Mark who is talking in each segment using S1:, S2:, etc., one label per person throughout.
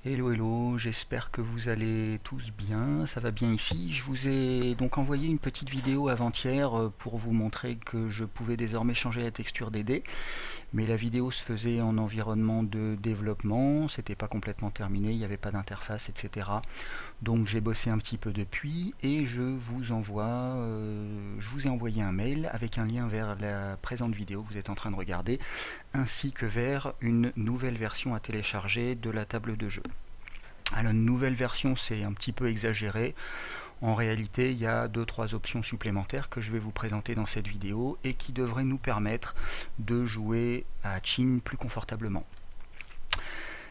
S1: Hello hello, j'espère que vous allez tous bien, ça va bien ici. Je vous ai donc envoyé une petite vidéo avant-hier pour vous montrer que je pouvais désormais changer la texture des dés, mais la vidéo se faisait en environnement de développement, c'était pas complètement terminé, il n'y avait pas d'interface, etc. Donc j'ai bossé un petit peu depuis et je vous ai envoyé un mail avec un lien vers la présente vidéo que vous êtes en train de regarder, ainsi que vers une nouvelle version à télécharger de la table de jeu. Alors une nouvelle version, c'est un petit peu exagéré. En réalité, il y a 2-3 options supplémentaires que je vais vous présenter dans cette vidéo et qui devraient nous permettre de jouer à Qin plus confortablement.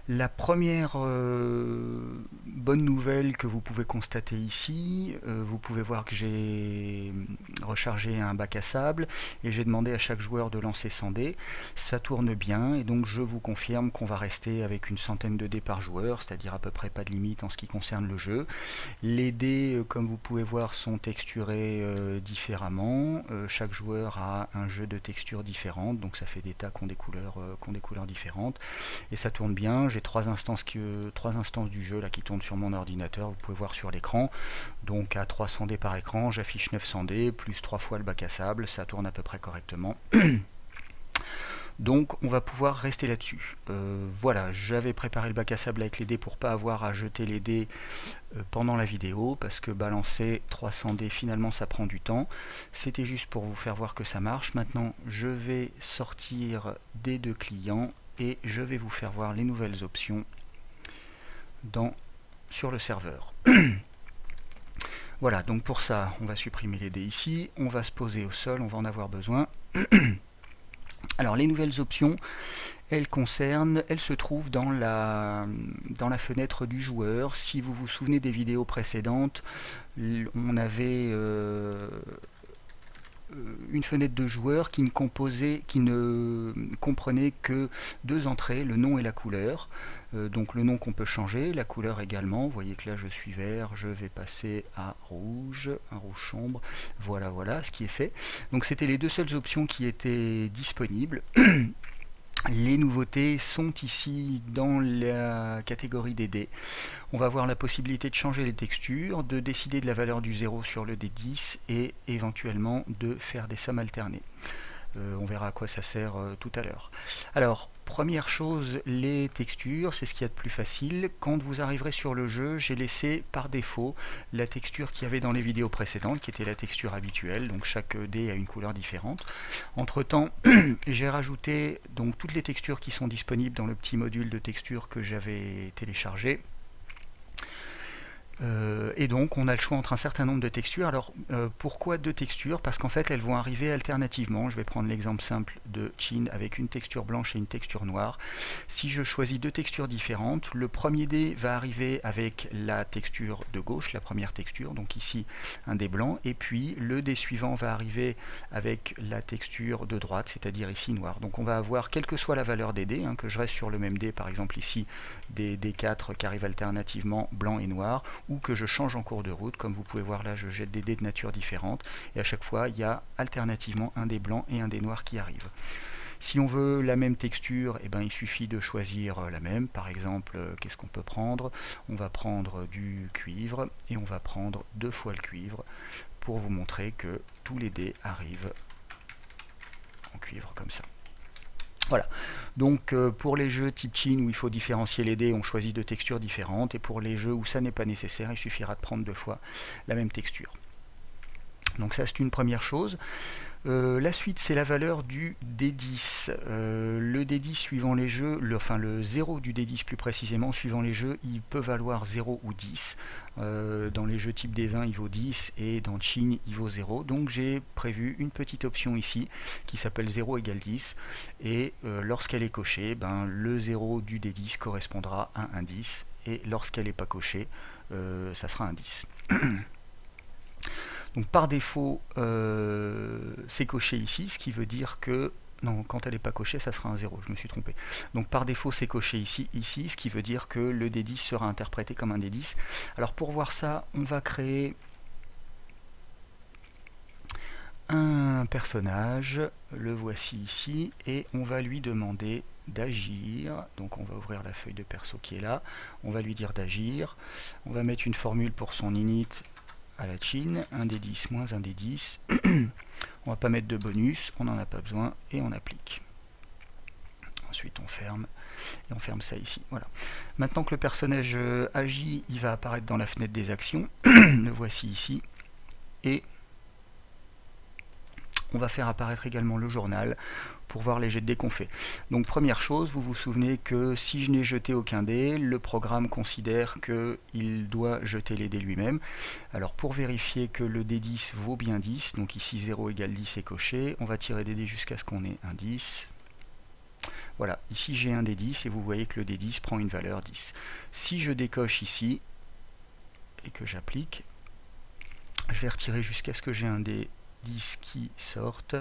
S1: La première bonne nouvelle que vous pouvez constater ici, vous pouvez voir que j'ai rechargé un bac à sable et j'ai demandé à chaque joueur de lancer 100 dés. Ça tourne bien et donc je vous confirme qu'on va rester avec une centaine de dés par joueur, c'est-à-dire à peu près pas de limite en ce qui concerne le jeu. Les dés, comme vous pouvez voir, sont texturés différemment. Chaque joueur a un jeu de textures différentes, donc ça fait des tas qui ont des couleurs différentes. Et ça tourne bien. J'ai trois instances du jeu là qui tournent sur mon ordinateur, vous pouvez voir sur l'écran. Donc à 300 dés par écran, j'affiche 900 dés, plus 3 fois le bac à sable, ça tourne à peu près correctement. Donc on va pouvoir rester là-dessus. Voilà, j'avais préparé le bac à sable avec les dés pour pas avoir à jeter les dés pendant la vidéo, parce que balancer 300 dés finalement ça prend du temps. C'était juste pour vous faire voir que ça marche. Maintenant je vais sortir des deux clients et je vais vous faire voir les nouvelles options sur le serveur. Voilà, donc pour ça on va supprimer les dés ici, on va se poser au sol, on va en avoir besoin. Alors les nouvelles options, elles se trouvent dans la fenêtre du joueur. Si vous vous souvenez des vidéos précédentes, on avait une fenêtre de joueur qui ne comprenait que deux entrées, le nom et la couleur. Donc le nom qu'on peut changer, la couleur également. Vous voyez que là je suis vert, je vais passer à rouge, un rouge sombre. Voilà ce qui est fait. Donc c'était les deux seules options qui étaient disponibles. Les nouveautés sont ici dans la catégorie des dés. On va avoir la possibilité de changer les textures, de décider de la valeur du 0 sur le dé 10 et éventuellement de faire des sommes alternées. On verra à quoi ça sert tout à l'heure. Alors, première chose, les textures, c'est ce qu'il y a de plus facile. Quand vous arriverez sur le jeu, j'ai laissé par défaut la texture qu'il y avait dans les vidéos précédentes, qui était la texture habituelle, donc chaque dé a une couleur différente. Entre temps, j'ai rajouté donc toutes les textures qui sont disponibles dans le petit module de texture que j'avais téléchargé. Et donc on a le choix entre un certain nombre de textures. Alors pourquoi deux textures? Parce qu'en fait elles vont arriver alternativement. Je vais prendre l'exemple simple de Qin avec une texture blanche et une texture noire. Si je choisis deux textures différentes, le premier dé va arriver avec la texture de gauche, la première texture, donc ici un dé blanc, et puis le dé suivant va arriver avec la texture de droite, c'est-à-dire ici noir. Donc on va avoir, quelle que soit la valeur des dés, que je reste sur le même dé, par exemple ici des D4 qui arrivent alternativement blanc et noir, ou que je change en cours de route. Comme vous pouvez voir là, je jette des dés de nature différente et à chaque fois il y a alternativement un dé blanc et un dé noir qui arrivent. Si on veut la même texture, il suffit de choisir la même. Par exemple, qu'est-ce qu'on peut prendre? On va prendre du cuivre et on va prendre 2 fois le cuivre pour vous montrer que tous les dés arrivent en cuivre comme ça. Voilà, donc pour les jeux type Qin où il faut différencier les dés, on choisit deux textures différentes, et pour les jeux où ça n'est pas nécessaire, il suffira de prendre 2 fois la même texture. Donc ça c'est une première chose. La suite, c'est la valeur du D10. Le D10 suivant les jeux, le 0 du D10 plus précisément, suivant les jeux, il peut valoir 0 ou 10. Dans les jeux type D20, il vaut 10 et dans Qin, il vaut 0. Donc j'ai prévu une petite option ici qui s'appelle 0 égale 10. Et lorsqu'elle est cochée, le 0 du D10 correspondra à un 10. Et lorsqu'elle n'est pas cochée, ça sera un 10. Donc par défaut, c'est coché ici, ce qui veut dire que... Non, quand elle n'est pas cochée, ça sera un 0, je me suis trompé. Donc par défaut, c'est coché ici, ce qui veut dire que le D10 sera interprété comme un D10. Alors pour voir ça, on va créer un personnage, le voici ici, et on va lui demander d'agir. Donc on va ouvrir la feuille de perso qui est là. On va lui dire d'agir. On va mettre une formule pour son init à la chin. 1 des 10 moins 1 des 10. On va pas mettre de bonus, on n'en a pas besoin, et on applique. Ensuite on ferme, et on ferme ça ici. Voilà. Maintenant que le personnage agit, il va apparaître dans la fenêtre des actions. Le voici ici. Et on va faire apparaître également le journal pour voir les jets de dés qu'on fait. Donc première chose, vous vous souvenez que si je n'ai jeté aucun dé, le programme considère qu'il doit jeter les dés lui-même. Alors pour vérifier que le dé 10 vaut bien 10, donc ici 0 égale 10 est coché, on va tirer des dés jusqu'à ce qu'on ait un 10. Voilà, ici j'ai un dé 10 et vous voyez que le dé 10 prend une valeur 10. Si je décoche ici et que j'applique, je vais retirer jusqu'à ce que j'ai un dé 10 qui sorte.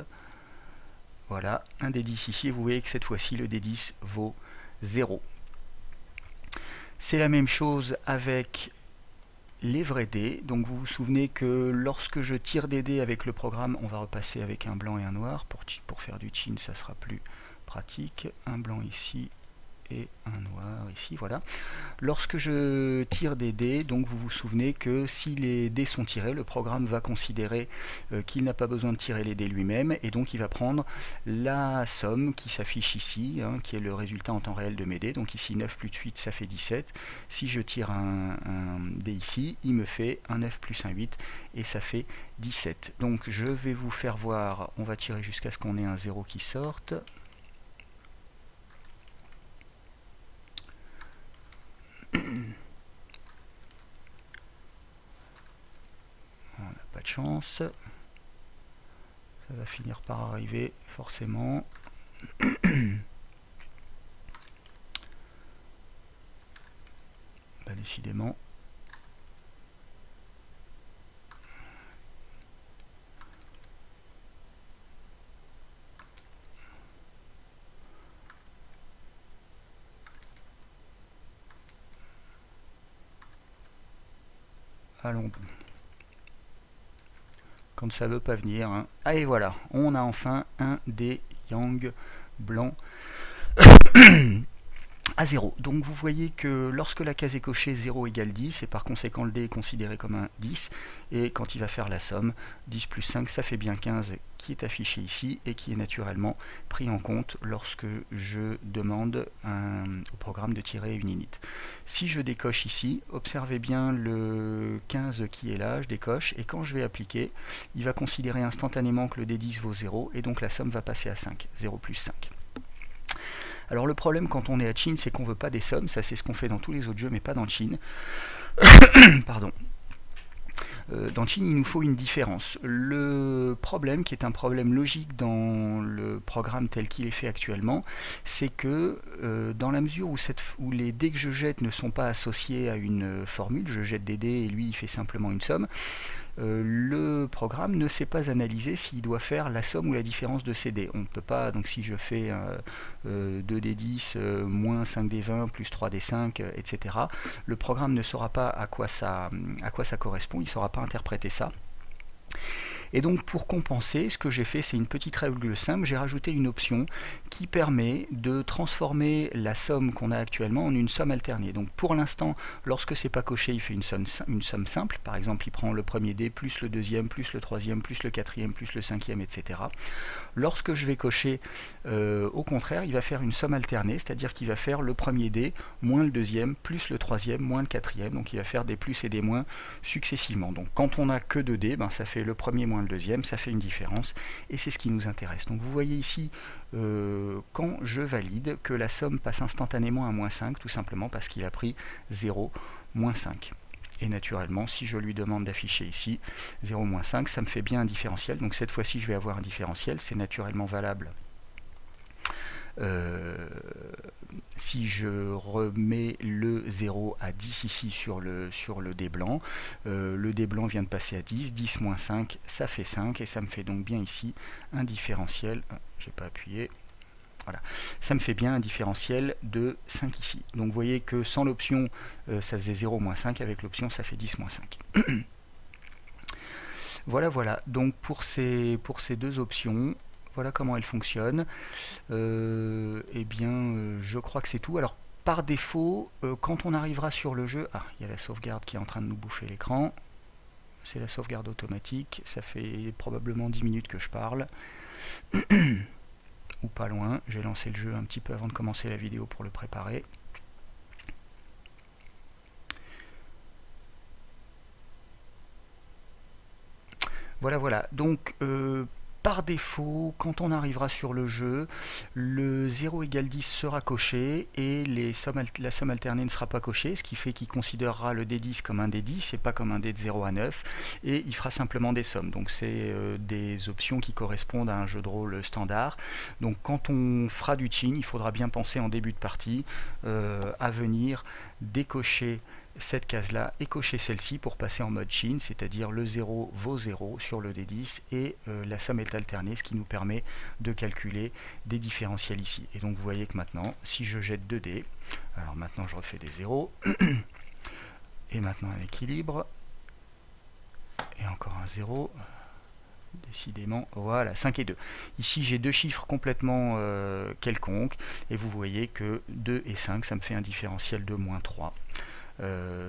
S1: Voilà, un dé 10 ici, et vous voyez que cette fois-ci le dé 10 vaut 0. C'est la même chose avec les vrais dés. Donc vous vous souvenez que lorsque je tire des dés avec le programme, on va repasser avec un blanc et un noir. Pour faire du chin, ça sera plus pratique. Un blanc ici et un noir ici, voilà. Lorsque je tire des dés, donc vous vous souvenez que si les dés sont tirés, le programme va considérer qu'il n'a pas besoin de tirer les dés lui-même, et donc il va prendre la somme qui s'affiche ici, hein, qui est le résultat en temps réel de mes dés. Donc ici 9 plus 8, ça fait 17. Si je tire un dé ici, il me fait un 9 plus un 8, et ça fait 17. Donc je vais vous faire voir, on va tirer jusqu'à ce qu'on ait un 0 qui sorte. On n'a pas de chance. Ça va finir par arriver, forcément. Bah, décidément. Allons. Quand ça veut pas venir. Hein. Ah, et voilà, on a enfin un des yang blanc à 0. Donc vous voyez que lorsque la case est cochée, 0 égale 10, et par conséquent le dé est considéré comme un 10, et quand il va faire la somme, 10 plus 5, ça fait bien 15, qui est affiché ici, et qui est naturellement pris en compte lorsque je demande au programme de tirer une init. Si je décoche ici, observez bien le 15 qui est là, je décoche, et quand je vais appliquer, il va considérer instantanément que le dé 10 vaut 0, et donc la somme va passer à 5, 0 plus 5. Alors le problème quand on est à chin, c'est qu'on ne veut pas des sommes, ça c'est ce qu'on fait dans tous les autres jeux, mais pas dans chin. Pardon. Dans chin, il nous faut une différence. Le problème, qui est un problème logique dans le programme tel qu'il est fait actuellement, c'est que dans la mesure où les dés que je jette ne sont pas associés à une formule, je jette des dés et lui il fait simplement une somme, le programme ne sait pas analyser s'il doit faire la somme ou la différence de ces dés. On ne peut pas, donc si je fais 2 des 10 moins 5 des 20 plus 3 des 5, etc., le programme ne saura pas à quoi ça correspond, il ne saura pas interpréter ça. Et donc pour compenser, ce que j'ai fait, c'est une petite règle simple, j'ai rajouté une option qui permet de transformer la somme qu'on a actuellement en une somme alternée. Donc pour l'instant, lorsque c'est pas coché, il fait une somme simple, par exemple il prend le premier dé, plus le deuxième, plus le troisième, plus le quatrième, plus le cinquième, etc. Lorsque je vais cocher, au contraire, il va faire une somme alternée, c'est-à-dire qu'il va faire le premier dé, moins le deuxième, plus le troisième, moins le quatrième, donc il va faire des plus et des moins successivement. Donc quand on n'a que 2 dés, ben, ça fait le premier moins le deuxième, ça fait une différence, et c'est ce qui nous intéresse. Donc vous voyez ici, quand je valide, que la somme passe instantanément à moins 5, tout simplement parce qu'il a pris 0, moins 5. Et naturellement, si je lui demande d'afficher ici 0, moins 5, ça me fait bien un différentiel. Donc cette fois-ci, je vais avoir un différentiel, c'est naturellement valable. Si je remets le 0 à 10 ici sur le dé blanc, le dé blanc vient de passer à 10, 10 moins 5, ça fait 5, et ça me fait donc bien ici un différentiel, j'ai pas appuyé, voilà, ça me fait bien un différentiel de 5 ici. Donc vous voyez que sans l'option, ça faisait 0 moins 5, avec l'option ça fait 10 moins 5. Voilà, donc pour ces deux options, voilà comment elle fonctionne. Eh bien, je crois que c'est tout. Alors, par défaut, quand on arrivera sur le jeu... Ah, il y a la sauvegarde qui est en train de nous bouffer l'écran. C'est la sauvegarde automatique. Ça fait probablement 10 minutes que je parle. Ou pas loin. J'ai lancé le jeu un petit peu avant de commencer la vidéo pour le préparer. Voilà, voilà. Donc, par défaut, quand on arrivera sur le jeu, le 0 égale 10 sera coché et la somme alternée ne sera pas cochée, ce qui fait qu'il considérera le D10 comme un D10 et pas comme un dé de 0 à 9, et il fera simplement des sommes. Donc c'est des options qui correspondent à un jeu de rôle standard. Donc quand on fera du chin, il faudra bien penser en début de partie à venir décocher cette case-là et cocher celle-ci pour passer en mode chin, c'est-à-dire le 0 vaut 0 sur le D10 et la somme est alternée, ce qui nous permet de calculer des différentiels ici. Et donc vous voyez que maintenant, si je jette 2 dés, alors maintenant je refais des 0, et maintenant un équilibre, et encore un 0, décidément, voilà, 5 et 2. Ici j'ai deux chiffres complètement quelconques, et vous voyez que 2 et 5, ça me fait un différentiel de moins 3.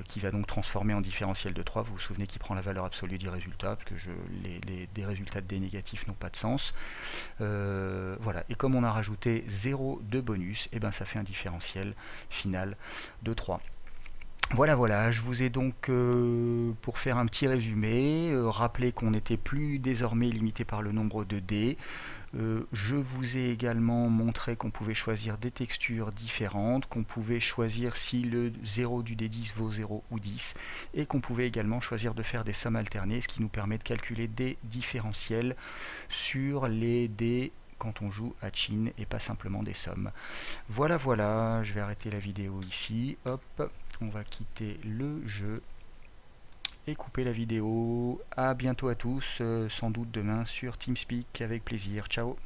S1: Qui va donc transformer en différentiel de 3. Vous vous souvenez qu'il prend la valeur absolue du résultat, parce que des résultats de dés négatifs n'ont pas de sens. Voilà, et comme on a rajouté 0 de bonus, et ben ça fait un différentiel final de 3. Voilà, voilà, je vous ai donc, pour faire un petit résumé, rappelé qu'on n'était plus désormais limité par le nombre de dés. Je vous ai également montré qu'on pouvait choisir des textures différentes, qu'on pouvait choisir si le 0 du D10 vaut 0 ou 10, et qu'on pouvait également choisir de faire des sommes alternées, ce qui nous permet de calculer des différentiels sur les dés quand on joue à chin et pas simplement des sommes. Voilà, voilà, je vais arrêter la vidéo ici, hop, on va quitter le jeu et couper la vidéo. À bientôt à tous, sans doute demain sur TeamSpeak, avec plaisir. Ciao.